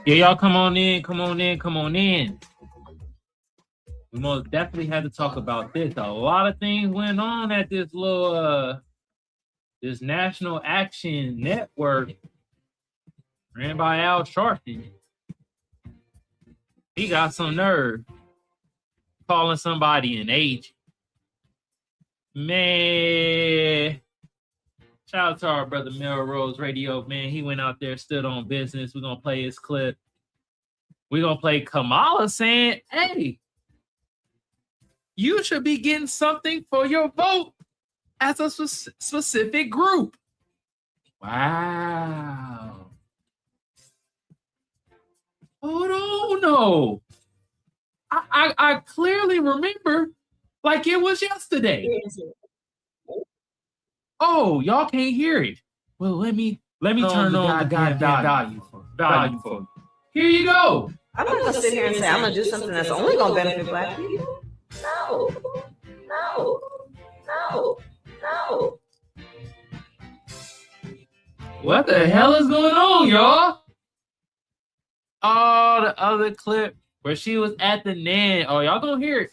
Yeah, y'all come on in. We most definitely had to talk about this. A lot of things went on at this little this National Action Network ran by Al Sharpton. He got some nerve calling somebody an agent. Man, shout out to our brother Melrose Radio, man. He went out there, stood on business. We're going to play his clip. We're going to play Kamala saying, hey, you should be getting something for your vote as a specific group. Wow. Hold on, no. I clearly remember like it was yesterday. Oh, y'all can't hear it. Well, let me turn on the goddamn value for you. Here you go. I'm not gonna sit here and say I'm gonna do something that's only gonna benefit Black people. No. What the hell is going on, y'all? Oh, the other clip where she was at the NAN. Oh, y'all gonna hear it.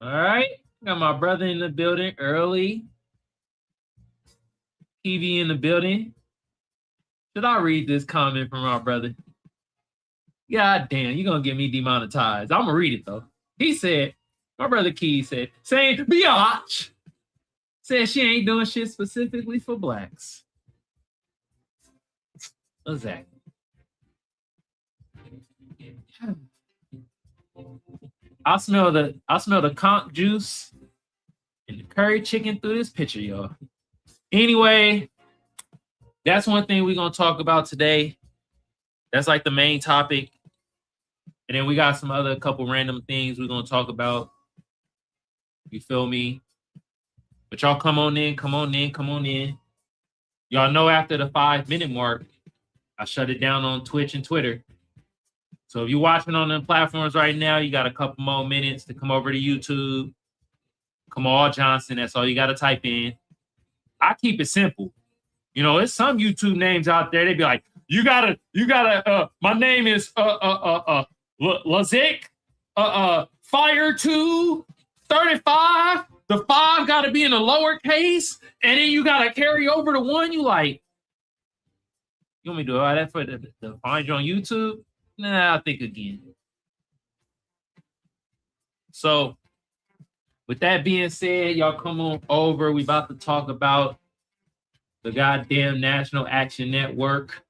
All right. Got my brother in the building early. TV in the building. Should I read this comment from our brother? God damn, you're gonna get me demonetized. I'm gonna read it though. He said, my brother Key said, saying biatch. Said she ain't doing shit specifically for Blacks. Exactly. I smell the conch juice and the curry chicken through this picture, y'all. Anyway, that's one thing we're gonna talk about today. That's like the main topic. And then we got some other couple random things we're gonna talk about. You feel me? But y'all come on in. Y'all know after the 5-minute mark, I shut it down on Twitch and Twitter. So if you're watching on the platforms right now, you got a couple more minutes to come over to YouTube. Kamal Johnson, that's all you got to type in. I keep it simple. You know, there's some YouTube names out there. They be like, you gotta, my name is Lazik, Fire 235. The 5 got to be in the lowercase, and then you got to carry over the 1. You like, you want me to do all that for to find you on YouTube? Nah, I'll think again. So, with that being said, y'all come on over. We about to talk about the goddamn National Action Network,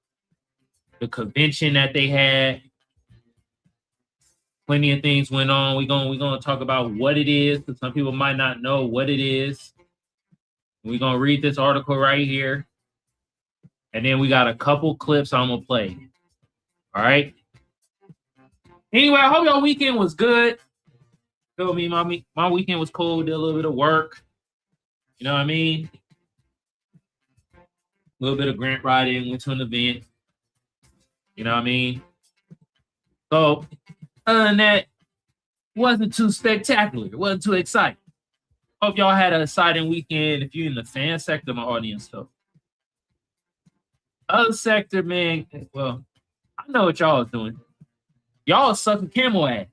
the convention that they had. Plenty of things went on. We're gonna talk about what it is, because some people might not know what it is. We're gonna read this article right here. And then we got a couple clips I'm gonna play. All right. Anyway, I hope y'all weekend was good. Feel me? My weekend was cool. Did a little bit of work. You know what I mean? A little bit of grant writing. Went to an event. You know what I mean? So, other than that, wasn't too spectacular. It wasn't too exciting. Hope y'all had an exciting weekend if you're in the fan sector of my audience, though. Other sector, man, well, I know what y'all is doing. Y'all are sucking camel ass.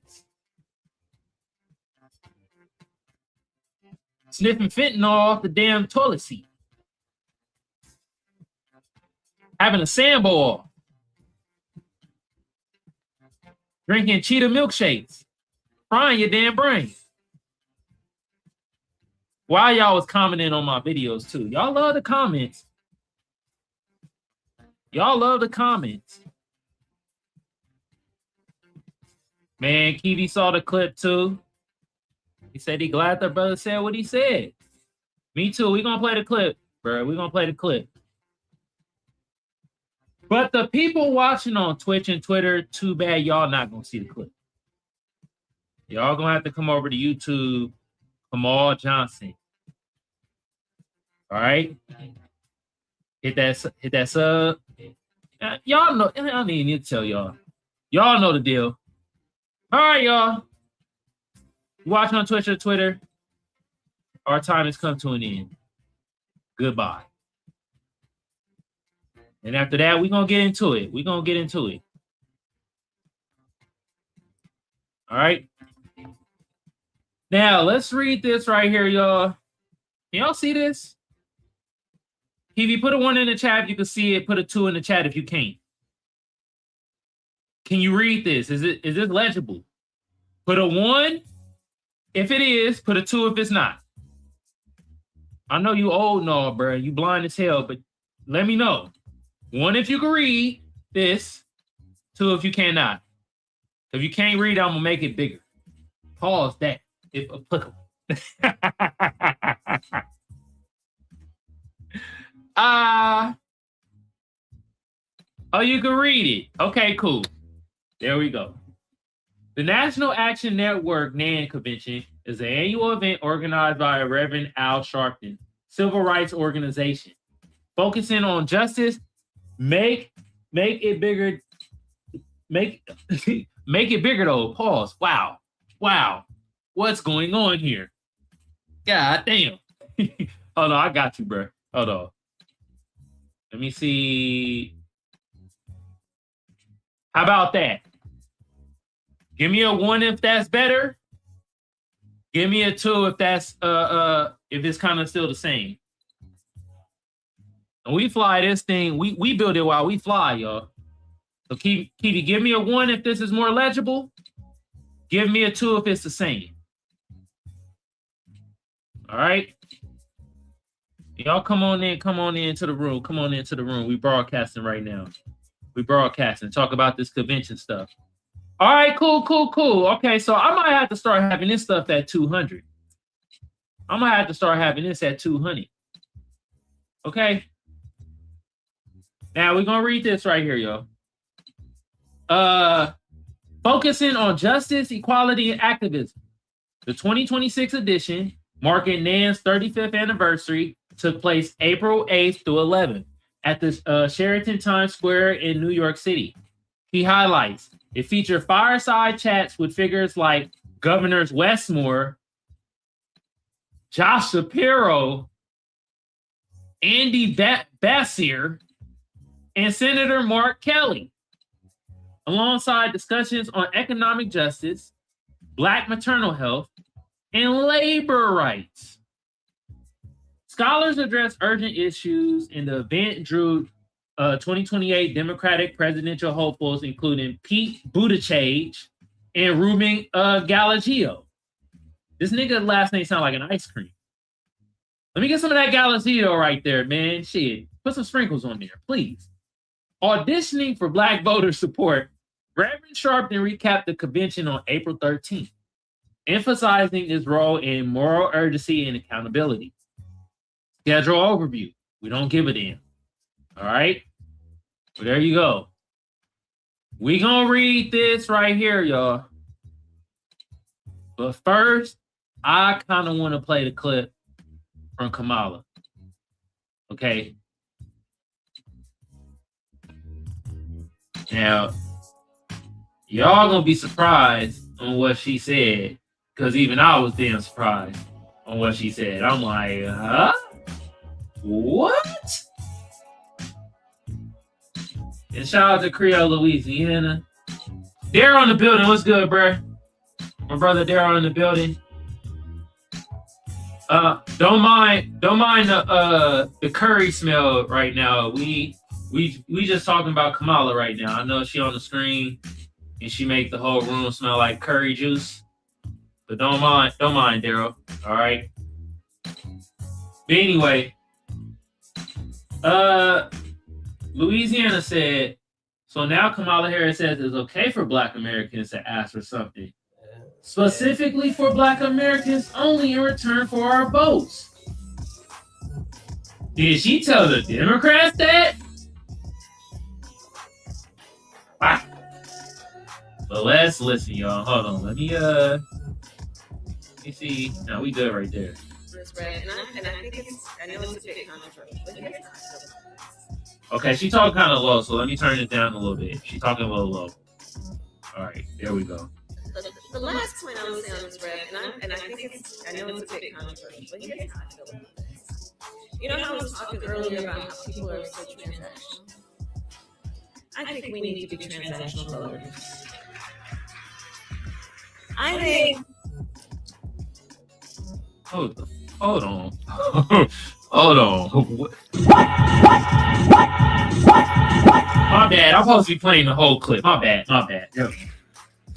Sniffing fentanyl off the damn toilet seat. Having a sandball. Drinking cheetah milkshakes. Frying your damn brain. Why y'all was commenting on my videos too? Y'all love the comments. Y'all love the comments. Man, Kiwi saw the clip too. He said he glad the brother said what he said. Me too. We're going to play the clip, bro. We're going to play the clip. But the people watching on Twitch and Twitter, too bad y'all not going to see the clip. Y'all going to have to come over to YouTube, Kamal Johnson. All right? Hit that sub. Y'all know, I don't even need to tell y'all. Y'all know the deal. All right, y'all. You watching on Twitch or Twitter? Our time has come to an end. Goodbye. And after that, we're going to get into it. All right. Now, let's read this right here, y'all. Can y'all see this? If you put a 1 in the chat, if you can see it. Put a 2 in the chat if you can't. Can you read this? Is this legible? Put a 1 if it is. Put a 2 if it's not. I know you old and all, bro. You blind as hell, but let me know. 1 if you can read this. 2 if you cannot. If you can't read, I'm gonna make it bigger. Pause that if applicable. Oh, you can read it. Okay, cool. There we go. The National Action Network NAN Convention is an annual event organized by Reverend Al Sharpton, civil rights organization, focusing on justice. Make it bigger. Make it bigger though. Pause. Wow. What's going on here? God damn. Hold on, I got you, bro. Hold on. Let me see. How about that? Give me a 1 if that's better. Give me a 2 if that's if it's kind of still the same. And we fly this thing. We build it while we fly, y'all. So Kiwi, give me a 1 if this is more legible. Give me a 2 if it's the same. All right. Y'all come on into the room. Come on into the room. We broadcasting right now. Talk about this convention stuff. All right, cool. Okay, so I might have to start having this stuff at 200. I might have to start having this at 200. Okay. Now we're gonna read this right here, y'all. Focusing on justice, equality, and activism. The 2026 edition, marking NAN's 35th anniversary, took place April 8th through 11th at the Sheraton Times Square in New York City. Key highlights. It featured fireside chats with figures like Governors Westmore, Josh Shapiro, Andy Bassier, and Senator Mark Kelly, alongside discussions on economic justice, Black maternal health, and labor rights. Scholars addressed urgent issues, and the event drew 2028 Democratic presidential hopefuls, including Pete Buttigieg and Ruben Gallagio. This nigga last name sound like an ice cream. Let me get some of that Gallagio right there, man. Shit, put some sprinkles on there, please. Auditioning for Black voter support, Reverend Sharpton recapped the convention on April 13th, emphasizing his role in moral urgency and accountability. Schedule overview. We don't give a damn. All right? Well, there you go. We gonna read this right here, y'all. But first, I kind of want to play the clip from Kamala. Okay? Now, y'all gonna be surprised on what she said, because even I was damn surprised on what she said. I'm like, huh? What? And shout out to Creole, Louisiana. Daryl in the building. What's good, bro? My brother Daryl in the building. Don't mind the curry smell right now. We just talking about Kamala right now. I know she on the screen and she make the whole room smell like curry juice. But don't mind Daryl. All right. But anyway, Louisiana said, so now Kamala Harris says it's okay for Black Americans to ask for something. specifically for Black Americans only in return for our votes. Did she tell the Democrats that? Wow. But let's listen, y'all. Hold on. Let me see. No, we good right there. That's right. And I think I know it's a bit controversial, but here's how I feel. Okay, she talking kind of low, so let me turn it down a little bit. She talking a little low. All right, there we go. The last point I would say on this, Rev, and I think I know it's a bit controversial, but here's how I feel about this. You know how I was talking earlier about how people are so transactional? I think we need to be transactional voters. I think. Hold on. Hold on. My bad. I'm supposed to be playing the whole clip. My bad. Yeah.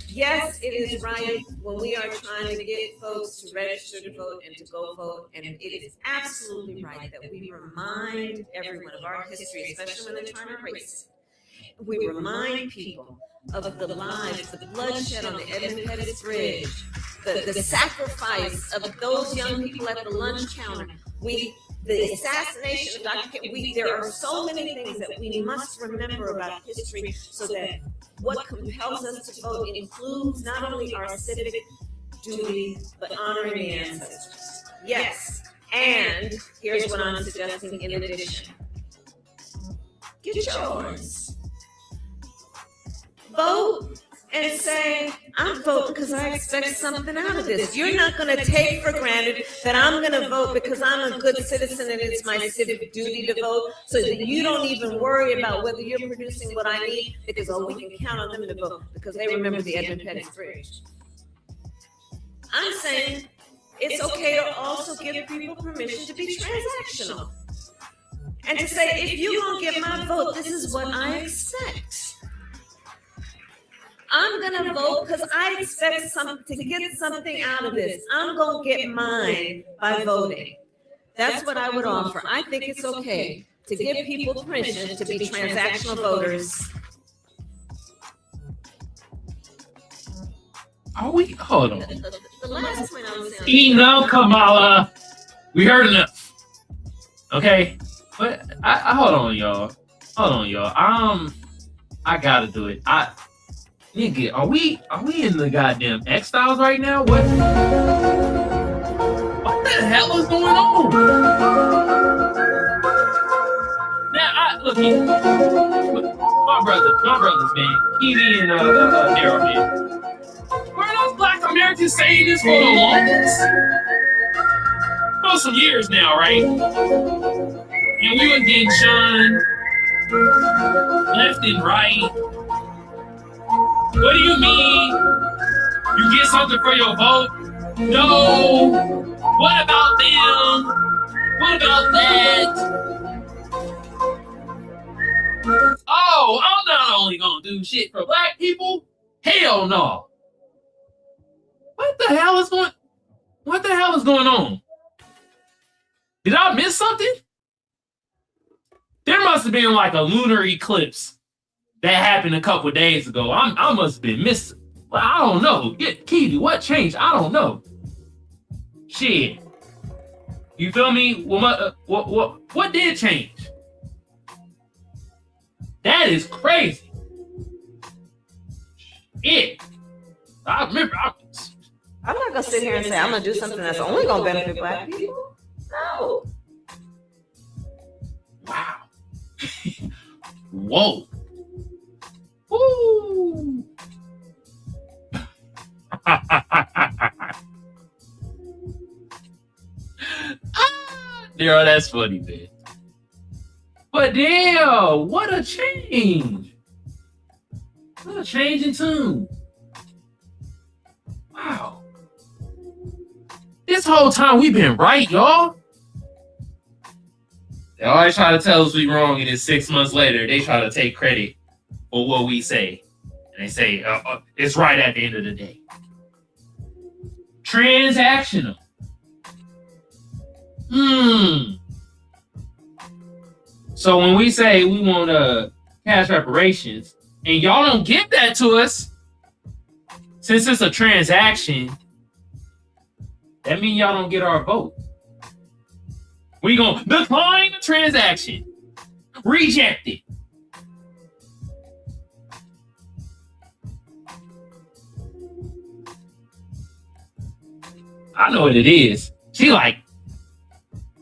Yes, it is right when we are trying to get folks to register to vote and to go vote, and it is absolutely right that we remind everyone of our history, especially when they're trying to erase it. We remind people of the lives, the bloodshed on the Edmund Pettus Bridge, the sacrifice of those young people at the lunch counter. The assassination of Dr. King. There are so many things that we must remember about history so that what compels us to vote includes not only our civic duty, but honoring the ancestors. Yes, and here's what I'm suggesting in addition. Get yours. Vote and say, I'm voting because I expect something out of this. You're not going to take for granted that I'm going to vote because I'm a good citizen and it's my civic duty to vote, so that you don't even worry about whether you're producing what I need because, we can count on them to vote because they remember the Edmund Pettus Bridge. I'm saying it's okay to also give people permission to be transactional and to say, if you're going to get my vote, this is what I expect. I'm going to vote because I expect to get something out of this. I'm going to get mine by voting. That's what I would offer. I think it's okay to give people permission to be transactional voters. Are we? Hold on. The last point I was saying. Enough, Kamala. We heard enough. Okay? But I hold on, y'all. I gotta do it. Nigga, are we in the goddamn X-Files right now? What the hell is going on? Now, look here. My brothers, man. Kiveon and Daryl, man. Were those Black Americans saying this for the longest? For some years now, right? And we were getting shunned left and right. What do you mean? You get something for your vote? No. What about them? What about that? Oh, I'm not only gonna do shit for Black people. Hell no. What the hell is going on? Did I miss something? There must have been like a lunar eclipse that happened a couple days ago. I must have been missing. Well, I don't know. Kiwi, what changed? I don't know. Shit. You feel me? Well, what did change? That is crazy. Shit. I remember. I'm not gonna sit here and say I'm gonna do something that's only gonna benefit Black people. No. Wow. Whoa. Woo. Daryl, that's funny, man. But damn, what a change. What a change in tune. Wow. This whole time we've been right, y'all. They always try to tell us we wrong, and then 6 months later, they try to take credit for what we say. And they say, it's right at the end of the day. Transactional. So when we say we want cash reparations, and y'all don't give that to us, since it's a transaction, that means y'all don't get our vote. We gonna decline the transaction. Reject it. I know what it is. She like,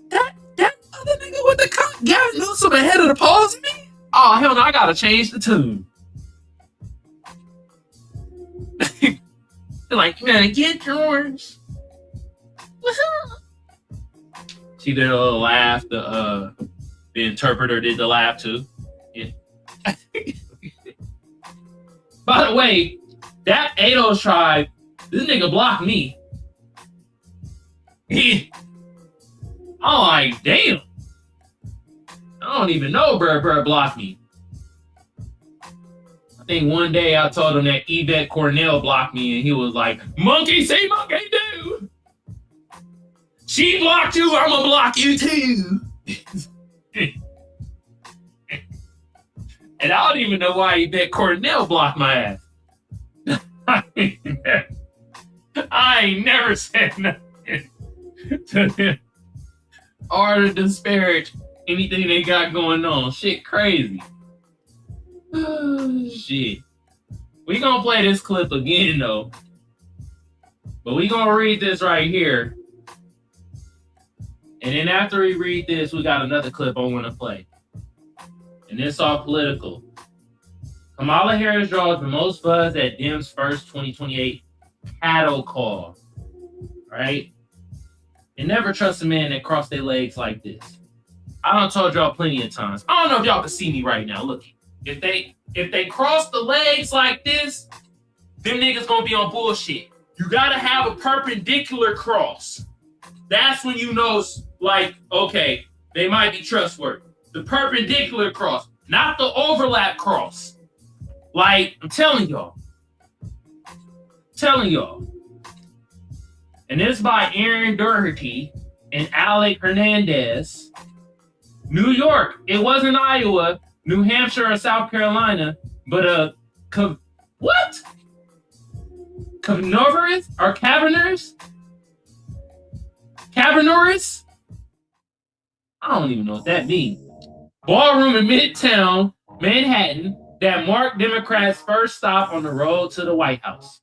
that other nigga with the Gavin Newsom ahead of the polls, me? Oh, hell no, I gotta change the tune. They're like, you better get yours. She did a little laugh. The interpreter did the laugh too. Yeah. By the way, that Ados tribe, this nigga blocked me. I'm like, damn. I don't even know Bird blocked me. I think one day I told him that Yvette Cornell blocked me, and he was like, monkey see, monkey do. She blocked you, I'm gonna block you too. And I don't even know why Yvette Cornell blocked my ass. I ain't never said nothing to them or to disparage anything they got going on. Shit crazy. Shit. We gonna play this clip again though. But we gonna read this right here. And then after we read this, we got another clip I want to play. And it's all political. Kamala Harris draws the most buzz at Dems' first 2028 cattle call. Right? And never trust a man that crossed their legs like this. I done told y'all plenty of times. I don't know if y'all can see me right now. Look, if they cross the legs like this, them niggas gonna be on bullshit. You gotta have a perpendicular cross. That's when you know, like, okay, they might be trustworthy. The perpendicular cross, not the overlap cross. Like, I'm telling y'all. And this by Aaron Doherty and Alec Hernandez. New York. It wasn't Iowa, New Hampshire, or South Carolina, but what? Cavernors or Cavernors? Cavernors? I don't even know what that means. Ballroom in Midtown, Manhattan, that marked Democrats' first stop on the road to the White House.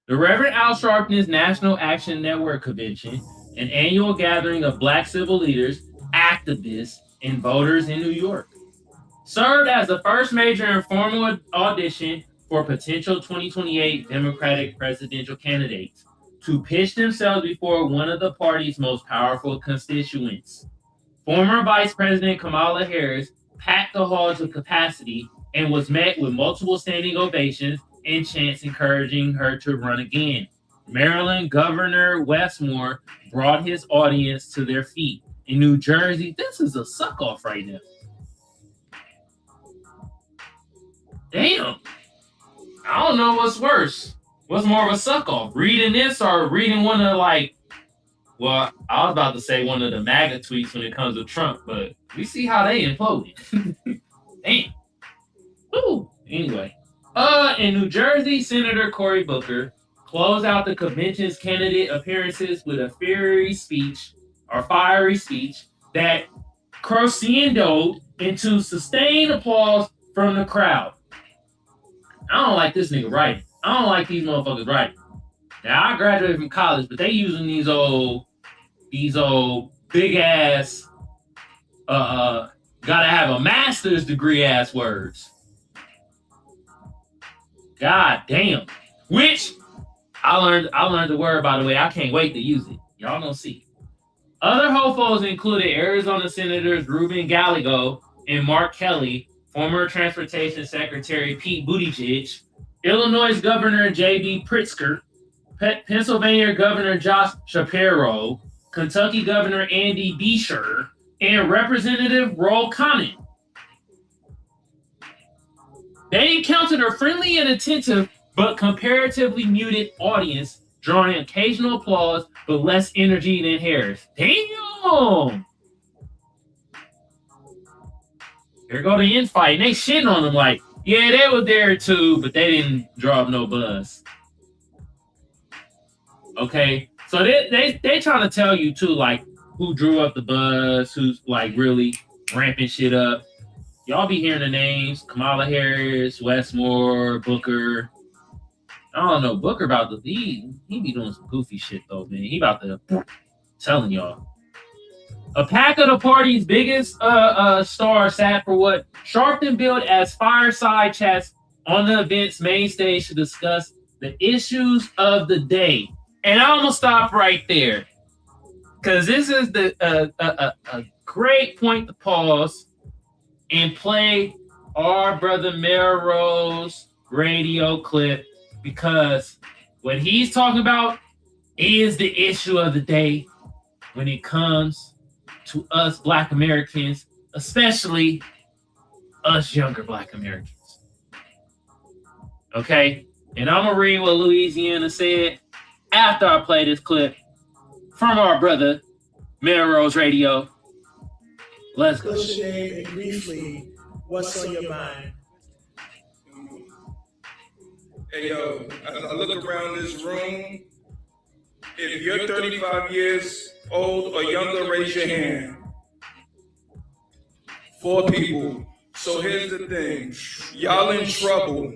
The Reverend Al Sharpton's National Action Network Convention, an annual gathering of Black civil leaders, activists, and voters in New York, served as the first major informal audition for potential 2028 Democratic presidential candidates to pitch themselves before one of the party's most powerful constituents. Former Vice President Kamala Harris packed the hall to capacity and was met with multiple standing ovations and chants encouraging her to run again. Maryland Governor Westmore brought his audience to their feet. In New Jersey, this is a suck-off right now. Damn. I don't know what's worse. What's more of a suck-off? Reading this or reading one of I was about to say one of the MAGA tweets when it comes to Trump, but we see how they imploded. Damn. Ooh. Anyway. In New Jersey, Senator Cory Booker closed out the convention's candidate appearances with a fiery speech that crescendoed into sustained applause from the crowd. I don't like this nigga writing. I don't like these motherfuckers writing. Now, I graduated from college, but they using these old big ass, gotta have a master's degree ass words. God damn. Which I learned the word, by the way. I can't wait to use it. Y'all gonna see. Other hopefuls included Arizona Senators Ruben Gallego and Mark Kelly, former Transportation Secretary Pete Buttigieg, Illinois Governor J.B. Pritzker, Pennsylvania Governor Josh Shapiro, Kentucky Governor Andy Beshear, and Representative Ro Khanna. They encountered a friendly and attentive but comparatively muted audience, drawing occasional applause but less energy than Harris. Damn! Here go the infight, and they shitting on them like, yeah, they were there too, but they didn't draw up no buzz. Okay, so they trying to tell you too, like who drew up the buzz, who's like really ramping shit up. Y'all be hearing the names: Kamala Harris, Westmore, Booker. I don't know. Booker about to he be doing some goofy shit though, man. He about to telling y'all. A pack of the party's biggest stars sat for what Sharpton billed as fireside chats on the event's main stage to discuss the issues of the day. And I'm gonna stop right there because this is a great point to pause and play our brother Melrose radio clip, because what he's talking about is the issue of the day when it comes to us Black Americans, especially us younger Black Americans. Okay? And I'm going to read what Louisiana said after I play this clip from our brother Melrose Radio. Let's go. What's your name and briefly, what's on your mind? Hey, yo, as I look around this room, if you're 35 years old or younger, raise your hand. 4 people. So here's the thing. Y'all in trouble.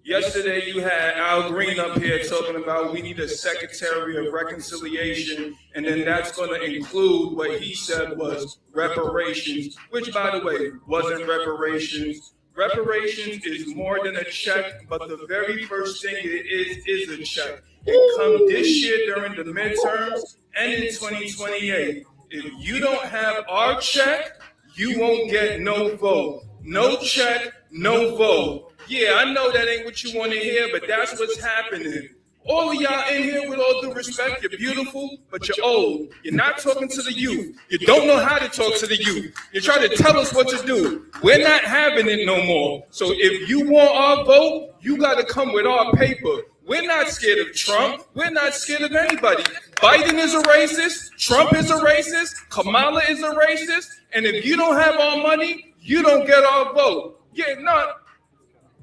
Yesterday you had Al Green up here talking about we need a Secretary of Reconciliation, and then that's going to include what he said was reparations, which, by the way, wasn't reparations. Reparations is more than a check, but the very first thing it is a check. And come this year during the midterms and in 2028, if you don't have our check, you won't get no vote. No check, no vote. Yeah, I know that ain't what you want to hear, but that's what's happening. All of y'all in here, with all due respect, you're beautiful, but you're old. You're not talking to the youth. You don't know how to talk to the youth. You're trying to tell us what to do. We're not having it no more. So if you want our vote, you got to come with our paper. We're not scared of Trump. We're not scared of anybody. Biden is a racist. Trump is a racist. Kamala is a racist. And if you don't have our money, you don't get our vote. Yeah, no.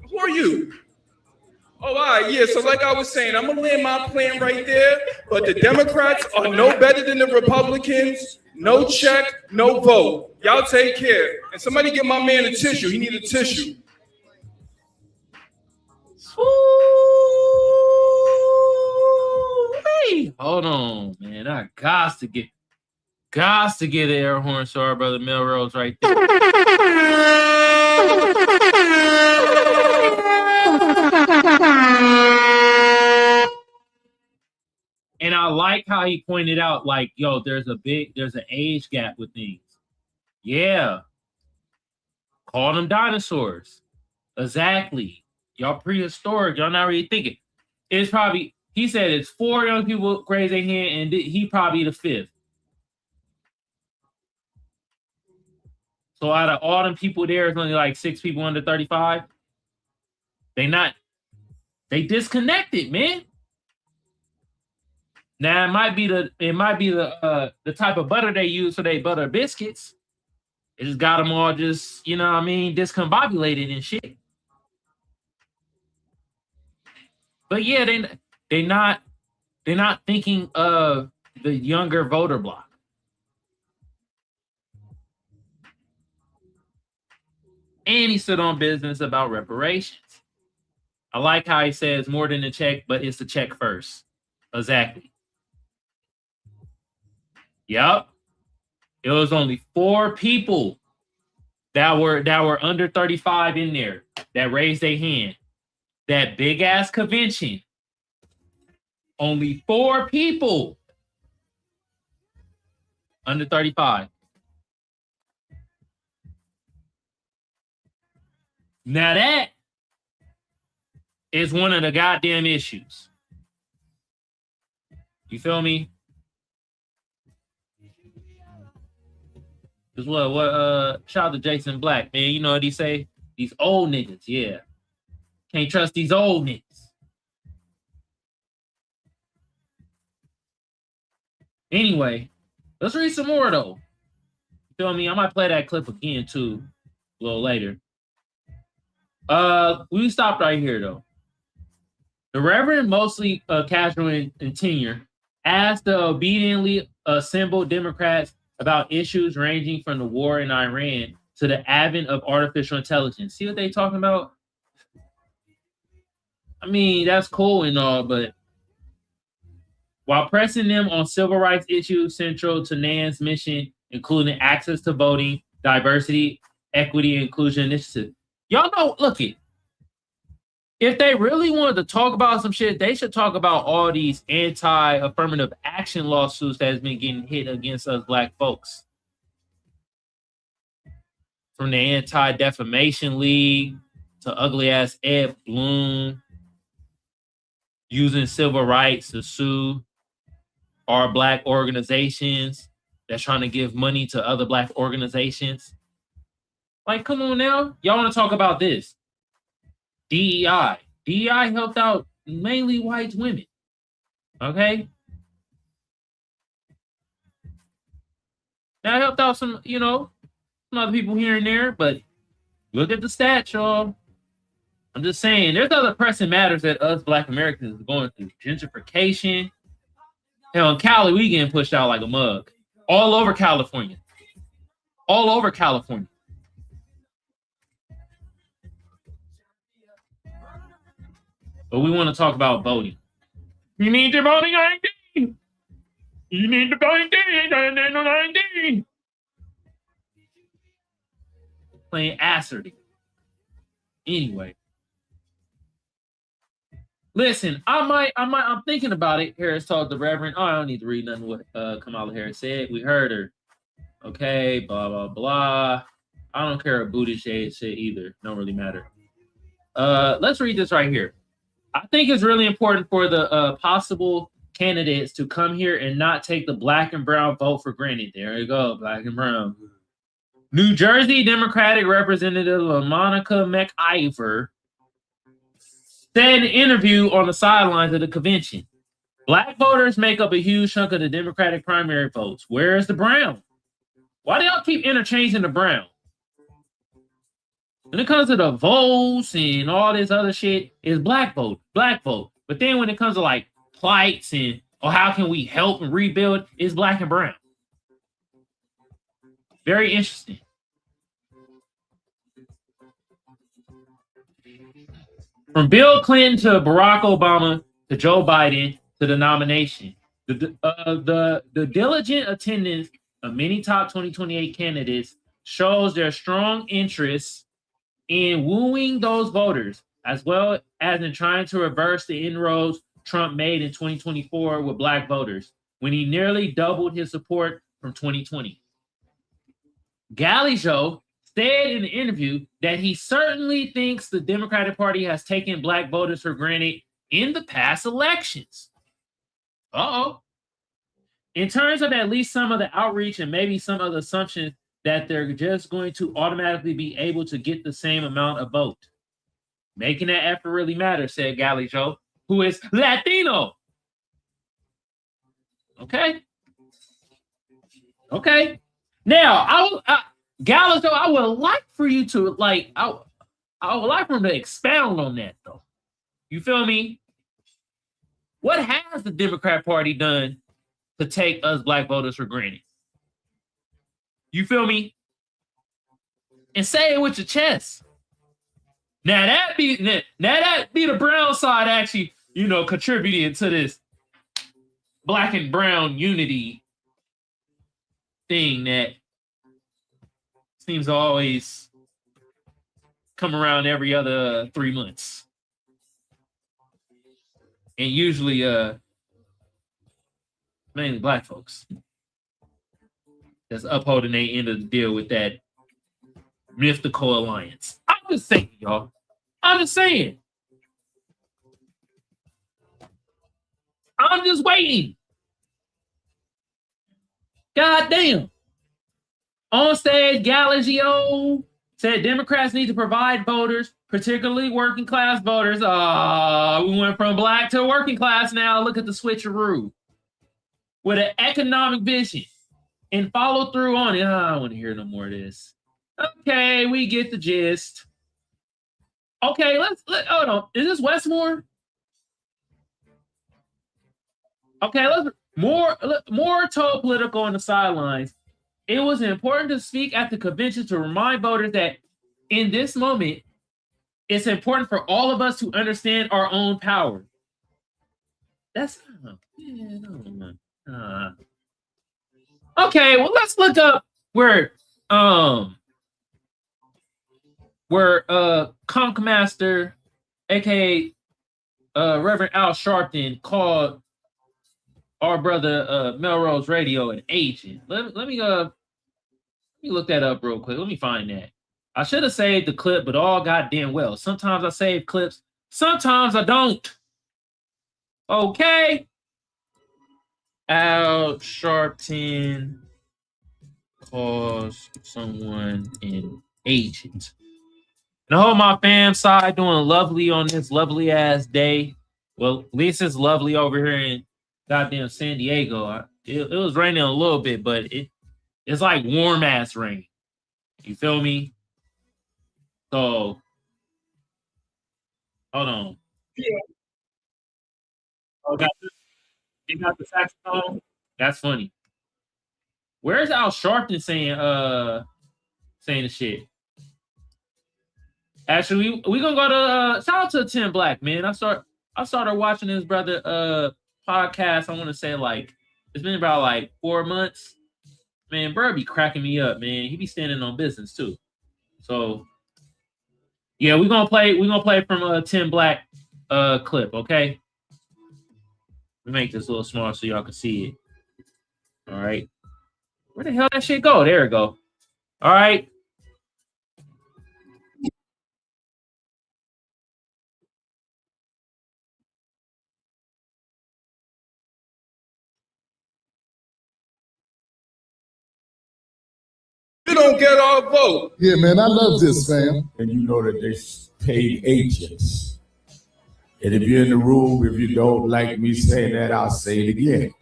Who are you? Oh, all right, yeah, so like I was saying, I'm going to land my plan right there, but the Democrats are no better than the Republicans. No check, no vote. Y'all take care. And somebody get my man a tissue. He need a tissue. Hey, hold on, man. I got to get the air horn to our brother Melrose right there. And I like how he pointed out, like, yo, there's an age gap with things. Yeah. Call them dinosaurs. Exactly. Y'all prehistoric. Y'all not really thinking. It's probably, he said it's 4 young people raise their hand, and he probably the 5th. So out of all them people there, it's only like 6 people under 35. They disconnected, man. Now it might be the type of butter they use for their butter biscuits. It just got them all just, you know what I mean, discombobulated and shit. But yeah, they're not thinking of the younger voter bloc. And he stood on business about reparations. I like how he says more than a check, but it's a check first. Exactly. Yep. It was only 4 people that were under 35 in there that raised their hand. That big ass convention. Only 4 people under 35. Now that is one of the goddamn issues. You feel me? Cause what shout out to Jason Black, man. You know what he say? These old niggas, yeah. Can't trust these old niggas. Anyway, let's read some more though. You feel me? I might play that clip again too a little later. We stopped right here though. The Reverend, mostly casual in tenure, asked the obediently assembled Democrats about issues ranging from the war in Iran to the advent of artificial intelligence. See what they talking about? I mean, that's cool and all, but while pressing them on civil rights issues central to NAN's mission, including access to voting, diversity, equity, and inclusion initiative. Y'all know, look it. If they really wanted to talk about some shit, they should talk about all these anti-affirmative action lawsuits that has been getting hit against us black folks. From the Anti-Defamation League to ugly-ass Ed Bloom using civil rights to sue our black organizations that's trying to give money to other black organizations. Like, come on now. Y'all want to talk about this. DEI. DEI helped out mainly white women. Okay? That helped out some, some other people here and there, but look at the stats, y'all. I'm just saying, there's other pressing matters that us black Americans are going through. Gentrification. Hell, in Cali, we getting pushed out like a mug. All over California. All over California. But we want to talk about voting. You need your voting ID. You need the voting ID. Playing Asserty. Anyway. Listen, I'm thinking about it. Harris told the Reverend. Oh, I don't need to read nothing what Kamala Harris said. We heard her. Okay, blah, blah, blah. I don't care what Buttigieg said either. Don't really matter. Let's read this right here. I think it's really important for the possible candidates to come here and not take the black and brown vote for granted. There you go, black and brown. New Jersey Democratic Representative Monica McIver said in an interview on the sidelines of the convention, black voters make up a huge chunk of the Democratic primary votes. Where is the brown? Why do y'all keep interchanging the brown? When it comes to the votes and all this other shit, it's black vote. But then when it comes to like plights and how can we help and rebuild, it's black and brown. Very interesting. From Bill Clinton to Barack Obama to Joe Biden to the nomination, the diligent attendance of many top 2028 candidates shows their strong interest in wooing those voters, as well as in trying to reverse the inroads Trump made in 2024 with black voters, when he nearly doubled his support from 2020. Gallijo said in the interview that he certainly thinks the Democratic Party has taken black voters for granted in the past elections. In terms of at least some of the outreach and maybe some of the assumptions that they're just going to automatically be able to get the same amount of vote. Making that effort really matter, said Gallijo, who is Latino. Okay. Now, Gallijo, I would like for you to, I would like for him to expound on that, though. You feel me? What has the Democrat Party done to take us black voters for granted? You feel me? And say it with your chest. Now that be the brown side actually, contributing to this black and brown unity thing that seems to always come around every other 3 months. And usually mainly black folks that's upholding their end of the deal with that mythical alliance. I'm just saying, y'all. I'm just saying. I'm just waiting. God damn. On stage, Gallijo said Democrats need to provide voters, particularly working class voters. We went from black to working class now. Look at the switcheroo. With an economic vision and follow through on it. I don't want to hear no more of this. Okay, we get the gist. Okay, let's hold on. Is this Westmore? Okay, let's More told Politico on the sidelines, it was important to speak at the convention to remind voters that in this moment, it's important for all of us to understand our own power. That's okay. Well, let's look up where Conch Master, aka Reverend Al Sharpton, called our brother Melrose Radio an agent. Let me look that up real quick. Let me find that. I should have saved the clip, but all goddamn well. Sometimes I save clips, sometimes I don't. Okay. Al Sharpton calls someone an agent. And I hope my fam side doing lovely on this lovely ass day. Well, at least it's lovely over here in goddamn San Diego. It was raining a little bit, but it's like warm ass rain. You feel me? So hold on. Yeah. Oh, you got the saxophone? That's funny. Where's Al Sharpton saying the shit? Actually, we gonna go to shout out to Tim Black, man. I started watching his brother podcast. I want to say like it's been about like 4 months. Man, bro be cracking me up, man. He be standing on business too. So yeah, we're gonna play from Tim Black clip, okay? We make this a little smaller so y'all can see it. All right. Where the hell that shit go? There it go. All right. You don't get our vote. Yeah, man, I love this, fam. And you know that they paid agents. And if you're in the room, if you don't like me saying that, I'll say it again.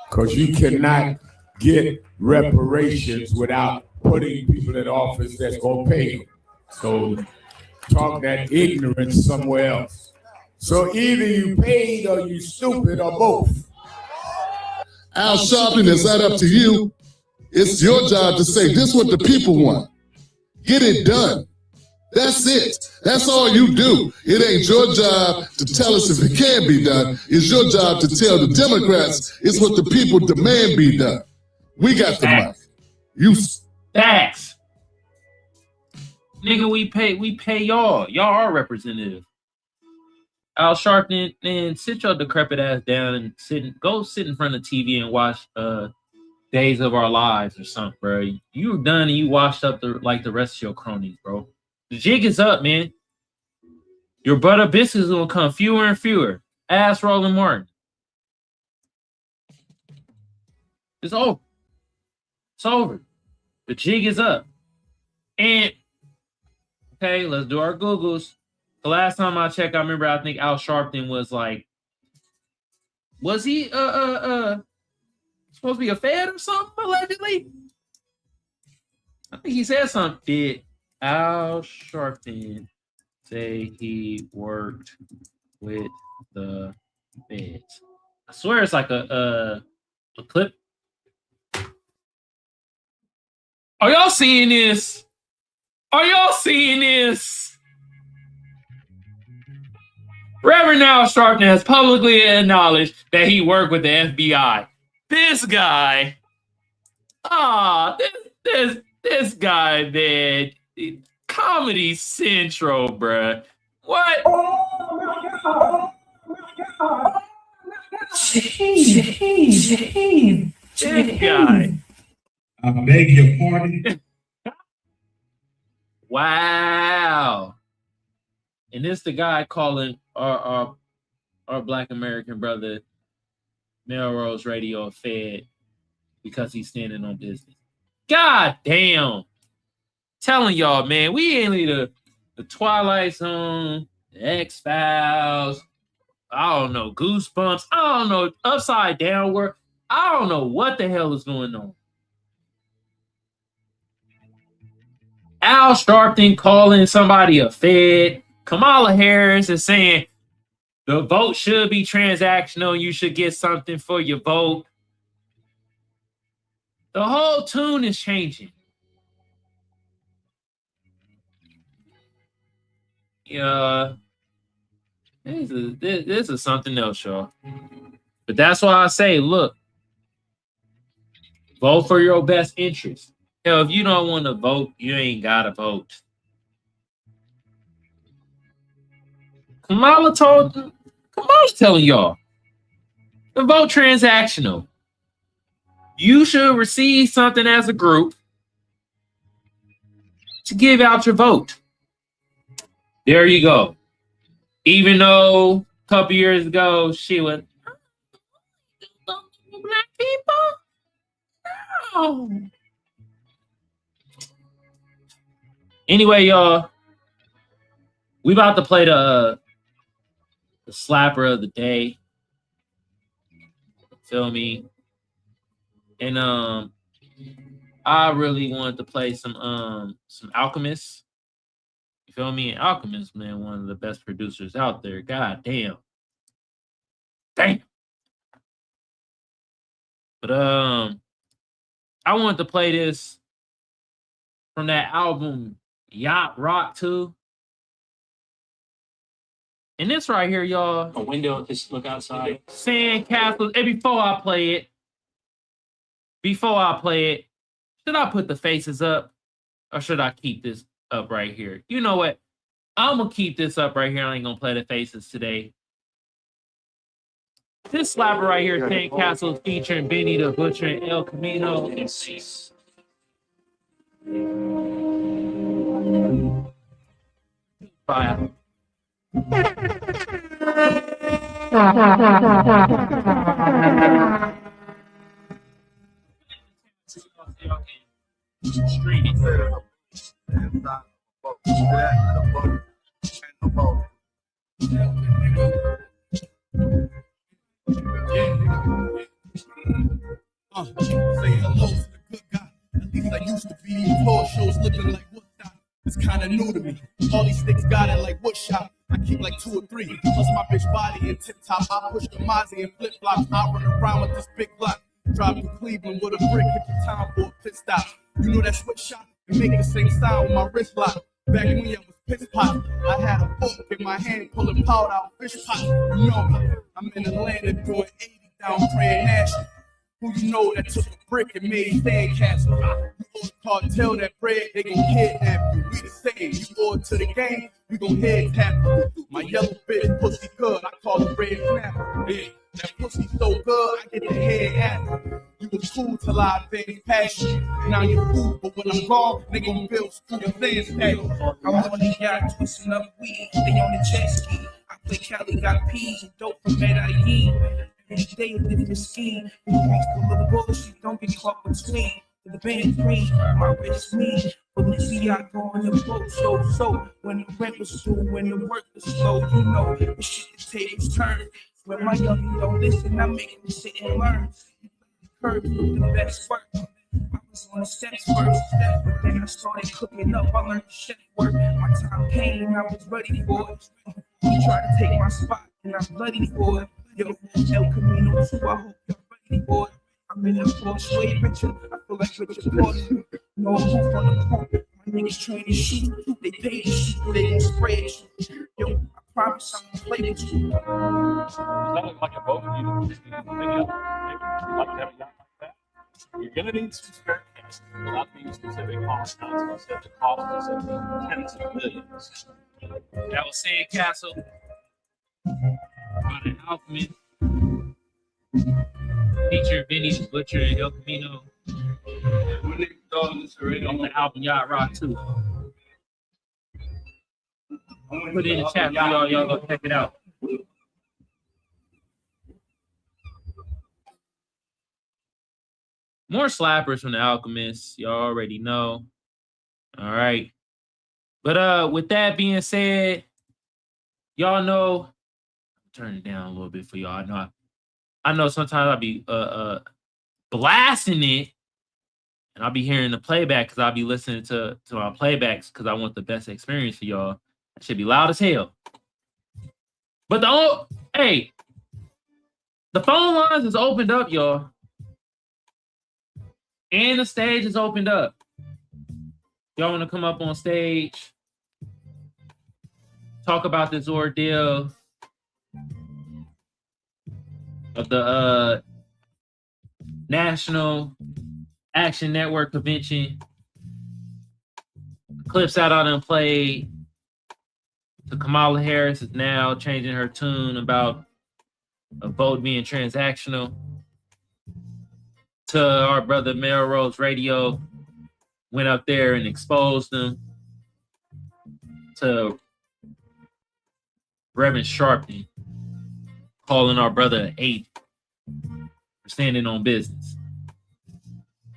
Because you cannot get reparations without putting people in office that's going to pay them. So talk that ignorance somewhere else. So either you paid or you stupid or both. Al Sharpton, is that up to you? It's your job to say, this is what the people want. Get it done. That's it. That's all you do. It ain't your job to tell us if it can be done. It's your job to tell the Democrats it's what the people demand be done. We got the money. You facts. Nigga, we pay y'all. Y'all are representative. Al Sharpton, man, sit your decrepit ass down and go sit in front of TV and watch Days of Our Lives or something, bro. You done and you washed up like the rest of your cronies, bro. The jig is up, man. Your butter biscuits will come fewer and fewer. Ass Roland Martin. It's over. It's over. The jig is up. And okay, let's do our Googles. The last time I checked, I think Al Sharpton was like, was he supposed to be a Fed or something, allegedly? I think he said something. Did Al Sharpton say he worked with the Feds? I swear it's like a clip. Are y'all seeing this? Are y'all seeing this? Reverend Al Sharpton has publicly acknowledged that he worked with the FBI. This guy, this guy, man, Comedy Central, bruh. What? Oh my God. Jeez. This guy. I beg your pardon. Wow. And this the guy calling our Black American brother Melrose Radio a Fed because he's standing on business. God damn. Telling y'all, man, we ain't leave the Twilight Zone, the X-Files, I don't know, Goosebumps, I don't know, Upside Down World. I don't know what the hell is going on. Al Sharpton calling somebody a Fed. Kamala Harris is saying the vote should be transactional. You should get something for your vote. The whole tune is changing. Yeah, this is something else, y'all. But that's why I say, look, vote for your best interest. Hell, if you don't want to vote, you ain't gotta vote. Kamala's telling y'all, the vote transactional. You should receive something as a group to give out your vote. There you go. Even though a couple years ago she was black people. No. Anyway, y'all, we about to play the slapper of the day. Feel me? And I really wanted to play some Alchemist. You feel me? And Alchemist, man, one of the best producers out there. God damn. Damn. But I wanted to play this from that album Yacht Rock 2. And this right here, y'all. A window, just look outside. Sandcastles. And before I play it, should I put the faces up or should I keep this up right here? You know what? I'm going to keep this up right here. I ain't going to play the faces today. This slapper right here, Sandcastles, featuring Benny the Butcher and El Camino. Fire. Say hello to the good guy. At least I used to be. These tour shows looking like Woodstock. It's kind of new to me. All these sticks got it like wood shop. I keep like 2 or 3. Plus my bitch body in tip top. I push the Mozzie and flip flops. I run around with this big block. Drive to Cleveland with a brick. Hit the town for a pit stop. You know that switch shot and make the same sound with my wrist lock. Back when I was piss pot, I had a fork in my hand pulling powder out fish pot. You know me. I'm in Atlanta doing 80 down Grand National. Who you know that took a brick and made sandcastle? You owe the cartel that bread, they gon' kidnap you. We the same. You go to the game, we gon' head tap you. My yellow bitch pussy good, I call her red snapper. Yeah, that pussy so good, I get the head apple. You was cool till I advanced past you. Now you cool, but when I'm gone, they gon' build school things at you. I'm on the yacht twisting up weed, they on the jet ski. I play Cali, got peas and dope from Medellin. Every day a different scheme. We reach the little bullshit, don't get caught between. The band green, my bitch me. Balenciaga on the boat, so when the rent was due, when the work was slow, you know the shit the tables turn. When my young don't listen, I make them sit and learn. Curves with the best work. I was on the steps first, but then I started cooking up. I learned the chef work. My time came and I was ready for it. He tried to take my spot and I'm bloody for it. Yo, El Camino too, I hope you're ready for it. I'm in the Porsche, way richer. I feel like Richard Porter. No hoop on the court. My niggas train to shoot. They pay to shoot. They gon' spread you. Yo, I promise I'm gonna play with you. Does that look like a boat? You just need to pick it up. Maybe you'd like to have a yacht like that. You're gonna need some spare cash. Without being specific cost, not specific cost, specific tens of millions. That was Sandcastle by the Alchemist. Featuring Benny the Butcher and El Camino on the album Yacht Rock 2. Put it in the chat for y'all. Y'all go check it out. More slappers from the Alchemist. Y'all already know. All right. But with that being said, y'all know. Turn it down a little bit for y'all. I know sometimes I'll be blasting it and I'll be hearing the playback because I'll be listening to my playbacks because I want the best experience for y'all. It should be loud as hell. But the phone lines is opened up, y'all. And the stage is opened up. Y'all want to come up on stage, talk about this ordeal of the National Action Network Convention. Clips out on them played. So Kamala Harris is now changing her tune about a vote being transactional. To our brother Melrose Radio went up there and exposed them. To Reverend Sharpton calling our brother an ape for standing on business.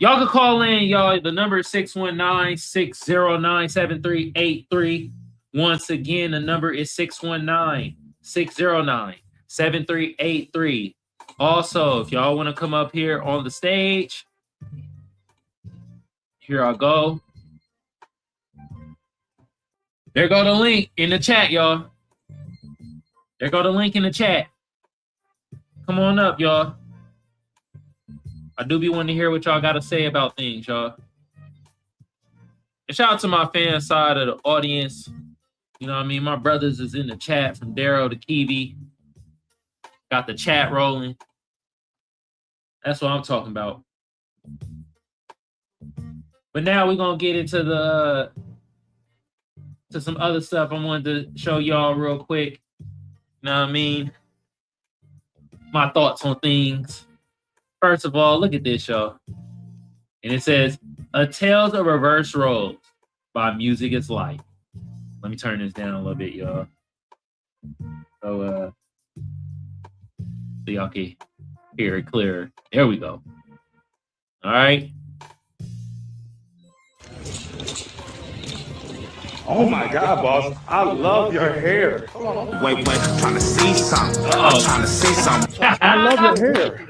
Y'all can call in, y'all. The number is 619-609-7383. Once again, the number is 619-609-7383. Also, if y'all want to come up here on the stage, here I go. There go the link in the chat, y'all. There go the link in the chat. Come on up, y'all. I do be wanting to hear what y'all got to say about things, y'all. And shout out to my fan side of the audience. You know what I mean? My brothers is in the chat from Daryl to Kiwi. Got the chat rolling. That's what I'm talking about. But now we're going to get into to some other stuff I wanted to show y'all real quick. You know what I mean? My thoughts on things. First of all, look at this, y'all. And it says, A Tales of Reverse Roles by Music is Life. Let me turn this down a little bit, y'all. So y'all can hear it clearer. There we go. All right. Oh my God, boss. I love your hair. Wait, trying to see something. I'm trying to see something. I love your hair.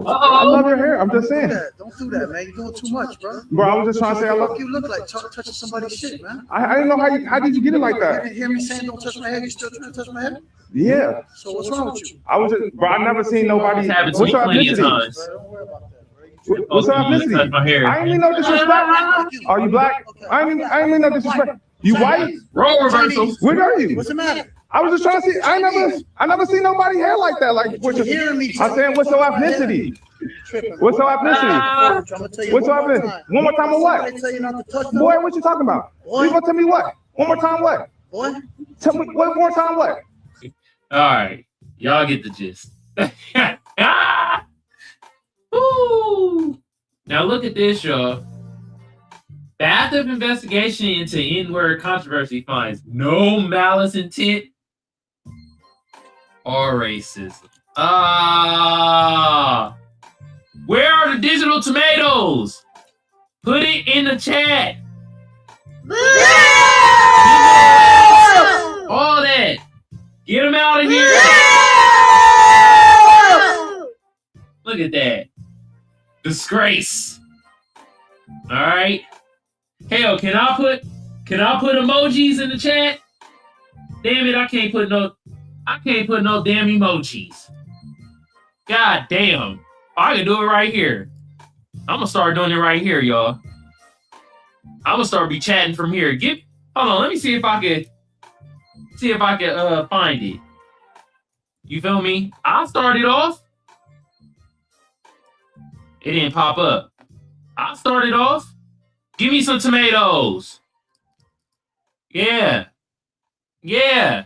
I love your hair. I'm just saying. Don't do that, man. You're doing too much, bro. Bro, I was just trying to say I love you. Look like touching somebody's shit, man. I didn't know how did you get it like You that? didn't hear me saying don't touch my head. You still trying to touch my head? Yeah. So what's wrong with you? I was just, bro, I never seen nobody. Happened to What's me your plenty of ethnicity? times. Don't worry about that, bro. What's your ethnicity? My hair. I ain't mean no disrespect. Are you black? I ain't mean no disrespect. You white? Role reversal. Where are you? What's the matter? I was just trying to see. I never seen nobody hair like that. Like, what's your, hearing me? I'm saying, what's your ethnicity? What's your ethnicity? What's your ethnicity? One more time or what? Boy, what you talking about? You gonna tell me what? One more time what? Boy, Tell me one more time what? All right. Y'all get the gist. Woo. Now look at this, y'all. The active investigation into N-word controversy finds no malice intent or racism. Where are the digital tomatoes? Put it in the chat. All that. Get them out of here. Look at that. Disgrace. All right. Hell, can I put emojis in the chat? Damn it, I can't put no damn emojis. God damn. I can do it right here. I'm gonna start doing it right here, y'all. I'm gonna start be chatting from here. Hold on, let me see if I can find it. You feel me? I started off. It didn't pop up. I started off. Give me some tomatoes. Yeah. Yeah.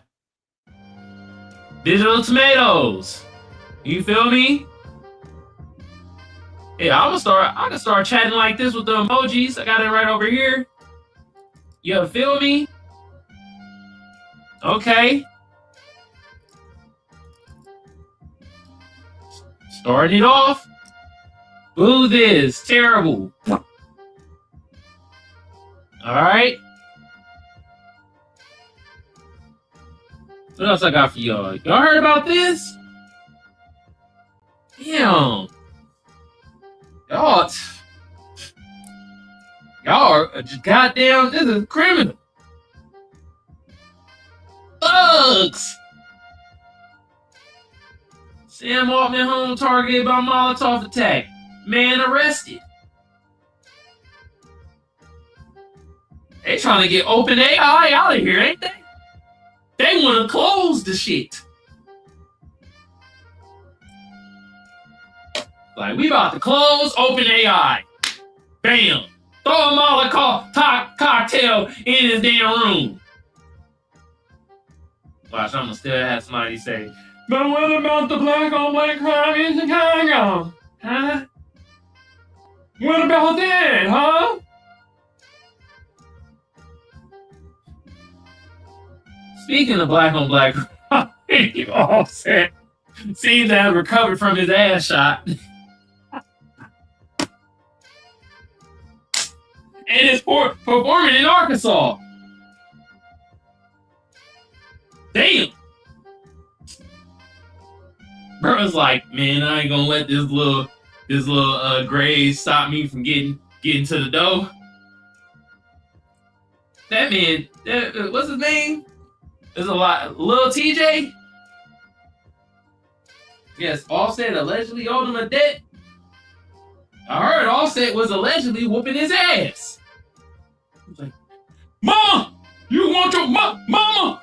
Digital tomatoes. You feel me? Yeah, I can start chatting like this with the emojis. I got it right over here. You feel me? Okay. Starting it off. Boo this. Terrible. All right. What else I got for y'all? Y'all heard about this? Damn. Y'all are just goddamn, this is criminal. Thugs. Sam Altman home targeted by Molotov attack. Man arrested. They trying to get open AI out of here, ain't they? They want to close the shit. Like, we about to close open AI. Bam. Throw them all a cocktail in his damn room. Watch, I'm gonna still have somebody say, but what about the black on black crime in Chicago? Huh? What about that, huh? Speaking of black on black crime, Offset seems to have recovered from his ass shot. And is performing in Arkansas. Damn. Bro was like, man, I ain't gonna let this little grade stop me from getting to the dough. That man, what's his name? There's a lot. Lil TJ? Yes, Offset allegedly owed him a debt. I heard Offset was allegedly whooping his ass. He was like, Mama! You want your mama? Mama!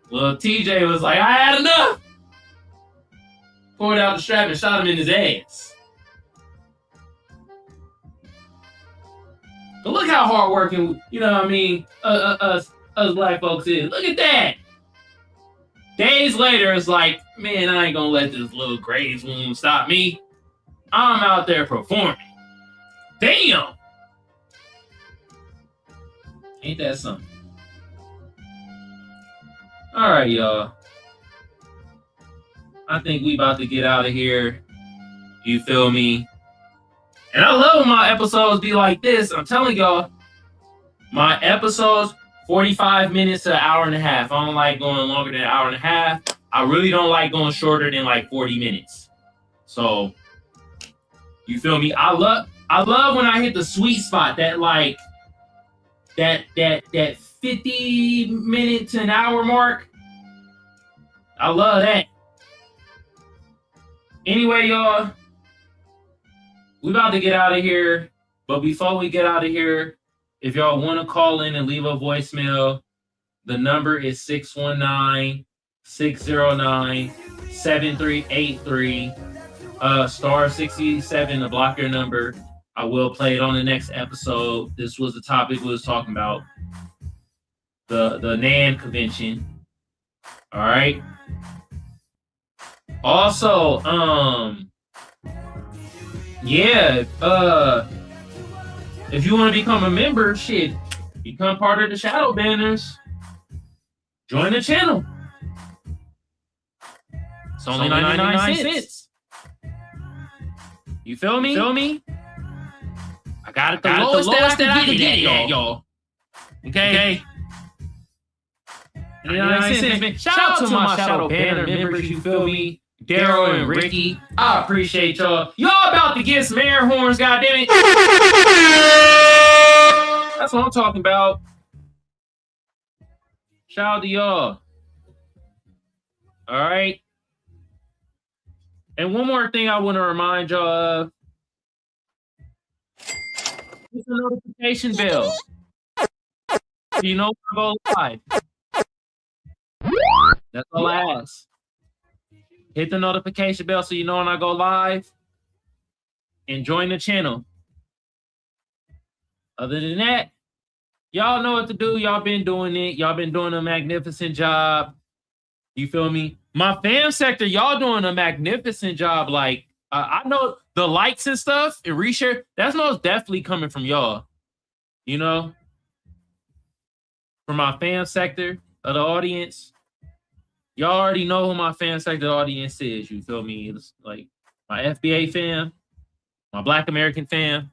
Well, TJ was like, I had enough. Pulled out the strap and shot him in his ass. But look how hardworking, you know what I mean, us black folks is. Look at that. Days later, it's like, man, I ain't gonna let this little graze wound stop me. I'm out there performing. Damn. Ain't that something? All right, y'all. I think we about to get out of here. You feel me? And I love when my episodes be like this. I'm telling y'all, my episodes, 45 minutes to an hour and a half. I don't like going longer than an hour and a half. I really don't like going shorter than like 40 minutes. So, you feel me? I love when I hit the sweet spot, that like that 50 minute to an hour mark. I love that. Anyway, y'all, we about to get out of here. But before we get out of here, if y'all want to call in and leave a voicemail, the number is 619-609-7383. Star 67 to block your number. I will play it on the next episode. This was the topic we was talking about. The NAN convention. All right. Also, yeah, if you want to become a member, shit, become part of the Shadow Banners. Join the channel. It's only 99 cents. You feel me? I got it the lowest that I can get it, y'all. Okay? 99 cents, man. Shout out to my Shadow Banner members, you feel me? Daryl and Ricky. I appreciate y'all. Y'all about to get some air horns, goddammit. That's what I'm talking about. Shout out to y'all. All right. And one more thing I want to remind y'all of. Hit the notification bell. So you know when I go live. That's all I ask. Hit the notification bell so you know when I go live. And join the channel. Other than that, y'all know what to do. Y'all been doing it. Y'all been doing a magnificent job. You feel me? My fam sector, y'all doing a magnificent job. Like, I know the likes and stuff and reshare, that's most definitely coming from y'all. You know? From my fam sector of the audience. Y'all already know who my fan sector audience is. You feel me? It's like my FBA fam, my Black American fam.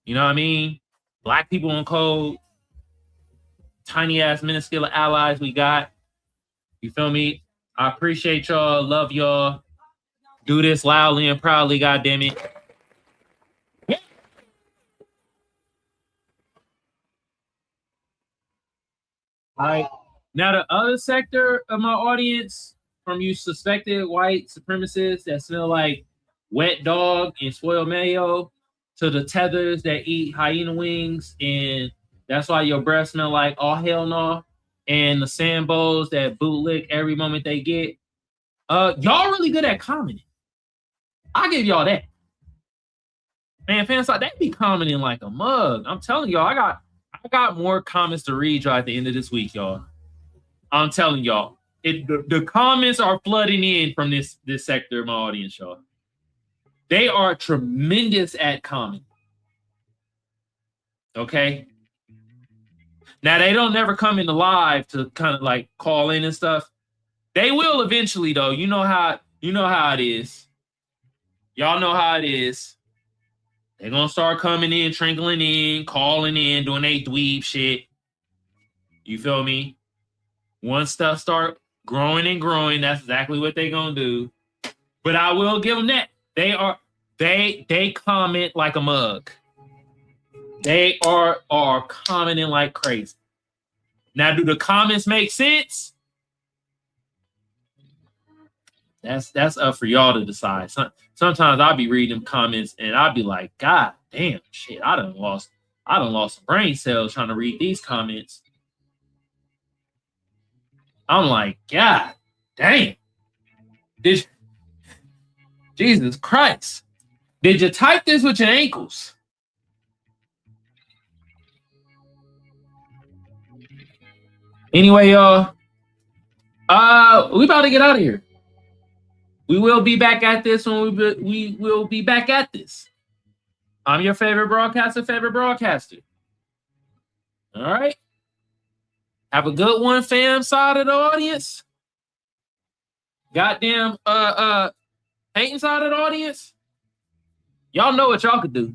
You know what I mean? Black people on code. Tiny ass minuscule allies we got. You feel me? I appreciate y'all. Love y'all. Do this loudly and proudly, goddammit. All right. Now, the other sector of my audience, from you suspected white supremacists that smell like wet dog and spoiled mayo, to the tethers that eat hyena wings, and that's why your breath smell like all hell no, and the sambos that bootlick every moment they get. Y'all really good at commenting. I give y'all that. Man, fans like they be commenting like a mug. I'm telling y'all, I got more comments to read y'all at the end of this week, y'all. I'm telling y'all, the comments are flooding in from this sector of my audience, y'all. They are tremendous at commenting. Okay. Now they don't never come into live to kind of like call in and stuff. They will eventually, though. You know how it is. Y'all know how it is. They're gonna start coming in, trickling in, calling in, doing they dweeb shit. You feel me? Once stuff start growing and growing, that's exactly what they're gonna do. But I will give them that. They comment like a mug. They are commenting like crazy. Now, do the comments make sense? That's up for y'all to decide. Sometimes I'll be reading them comments and I'll be like, God damn, shit, I done lost some brain cells trying to read these comments. I'm like, God damn. Jesus Christ. Did you type this with your ankles? Anyway, y'all, we about to get out of here. We will be back at this when we will be back at this. I'm your favorite broadcaster. All right. Have a good one, fam, side of the audience. Goddamn, hating side of the audience. Y'all know what y'all could do.